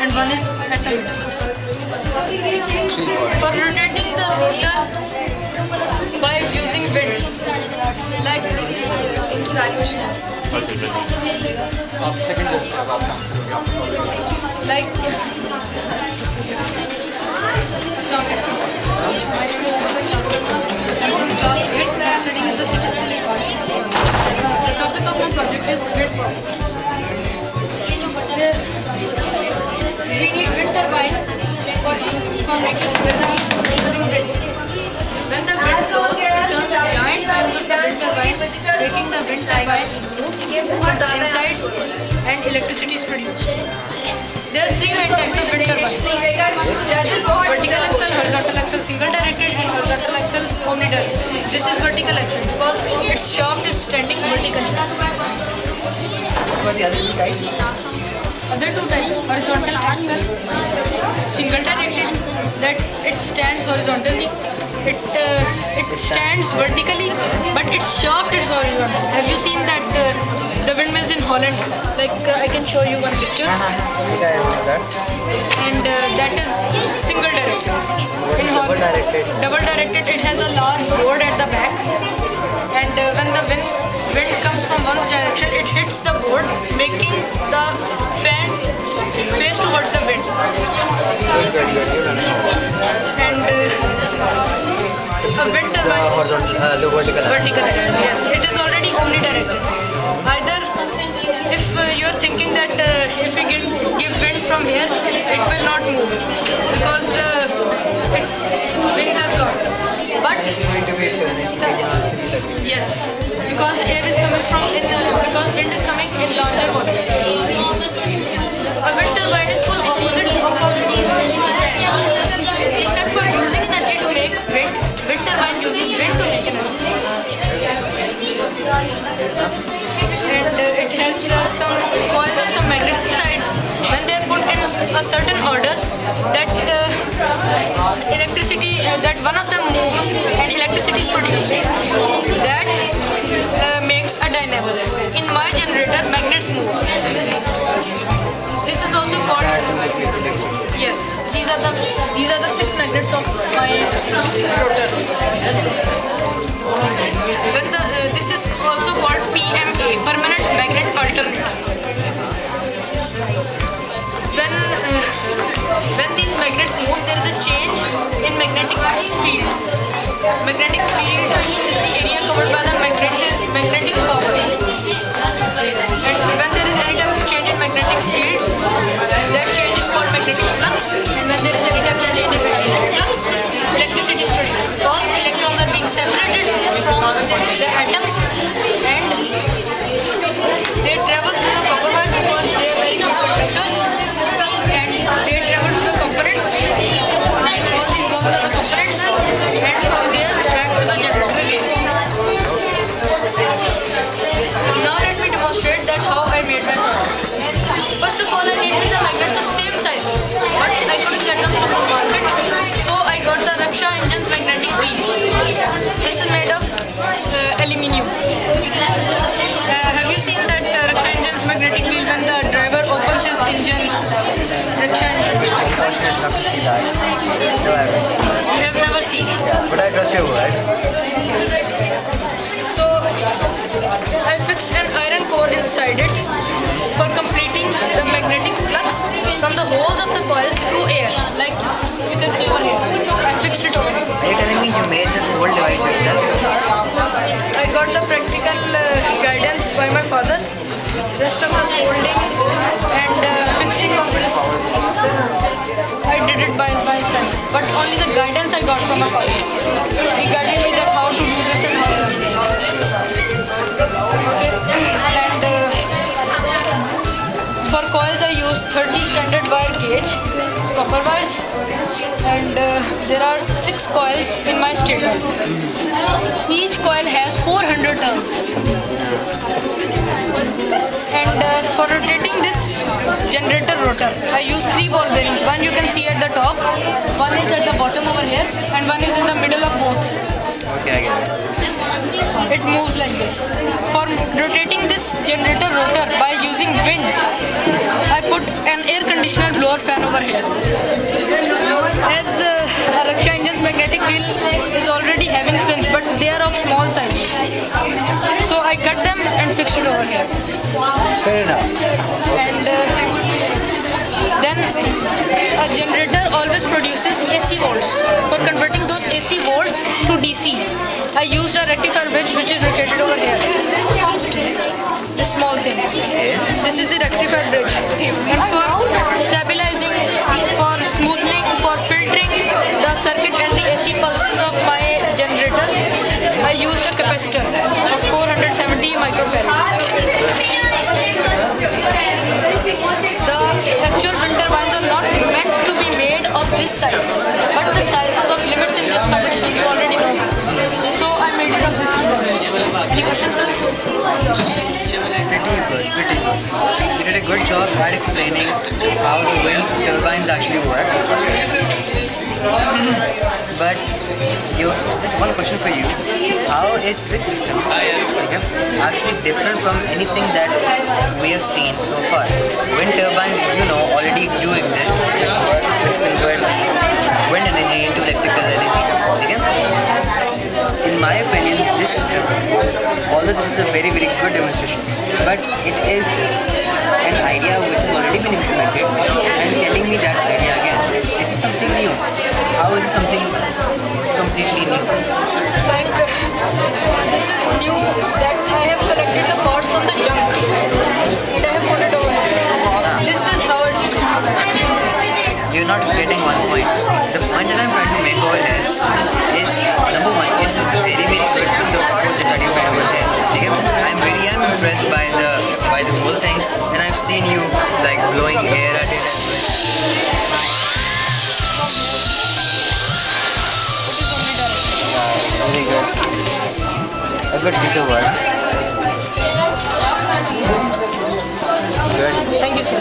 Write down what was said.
and one is at the middle. For rotating the rotor by using wind, like like my name is class 8, studying in the city school in Bali. The topic of my project is wind power. We need wind turbine for making using wind. When the wind blows, it turns a giant wheels of the wind turbine, making the wind turbine move from the inside, and electricity is produced. There are three main types of wind turbines: vertical axle, horizontal axle, single directed, and horizontal axle omnidirected. This is vertical axle because its shaft is standing vertically. Other two types: horizontal axle, single directed, that it stands horizontally. It stands vertically, but its shaft is horizontal. Have you seen that the windmills in Holland? Like I can show you one picture. And that is single directed. In Holland, double directed. It has a large board at the back, and when the wind comes from one direction, it hits the board, making the fan face towards the wind. And a wind turbine, vertical axle. Yes, it is already omnidirectional. Either if you are thinking that if we give wind from here, it will not move because its wings are curved. But yes, because air is coming from because wind is coming in larger volume. A wind turbine is full opposite of a fan. Except for using energy to make wind, wind turbine uses wind to make energy. And it has some coils and some magnets inside. When they are put in a certain order, that electricity, that one of them moves and electricity is produced. That makes a dynamo. In my generator, magnets move. This is also called, yes, these are the 6 magnets of my rotor. When this is also called PMA, permanent magnet alternator. When these magnets move, there is a change in magnetic field. Magnetic field is the area covered by the magnetic power. And when there is any type of change in magnetic field, that change is called magnetic flux. And when there is any type of change in magnetic flux, electricity is produced. Because electrons are being separated from the atoms and they travel through the copper wires because they are very good conductors, and they travel to the components. All these bulbs are the components, and from there back to the generator again. Now let me demonstrate that how I made my project. First of all, I needed the magnets of same sizes, but I couldn't get them from the market, so I got the Raksha engine's magnetic wheel. This is made of aluminium. Have you seen that Raksha engine's magnetic wheel when the driver opens his engine? Raksha engine. You have never seen it. But I trust your word. So I fixed an iron core inside it for completing the magnetic flux from the holes of the coils through air, like you can see over here. I fixed it over here. Are you telling me you made this whole device yourself? I got the practical guidance by my father. Rest of the soldering and fixing of this, I did it by myself. But only the guidance I got from my father. He guided me that how to do this and how to do this. Okay. And for coils I used 30 standard wire gauge copper wires, and there are 6 coils in my stator. Each coil has 400 turns. And for rotating this generator rotor, I use 3 ball bearings. One you can see at the top, one is at the bottom over here, and one is in the middle of both. Okay, I get it. It moves like this. For rotating this generator rotor by using wind, I put an air conditioner blower fan over here. As a Raksha engine's magnetic wheel is already having fins, but they are of small size. So I cut them and fixed it over here. Fair enough. And then a generator always produces AC volts. For converting those AC volts to DC, I used a rectifier bridge which is located over here. This small thing. This is the rectifier bridge. And for stabilizing, for smoothing, for filtering the circuit and the AC pulses of my generator, I used a capacitor of 470 microfarads. The actual wind turbines are not meant to be made of this size, but the sizes of limits in this competition you already know. So I made it of this one. Any questions, sir? Pretty good. You did a good job at explaining how the wind turbines actually work. But just one question for you. How is this system actually different from anything that we have seen so far? Wind turbines, already do exist, which convert wind energy into electrical energy. In my opinion, this system, although this is a very, very good demonstration, but it is an idea which has already been implemented, and telling me that idea again. This is something new. How is it something completely new? Like, this is new that I have collected the parts from the junk and I have put it over here. This is how it's done. You're not getting one point. The point that I'm trying to make over here is, number one, it's a very, very good piece of project that you made over here. I'm impressed by this whole thing, and I've seen you like blowing air at it. Very good. A good piece of work. Good. Thank you, sir.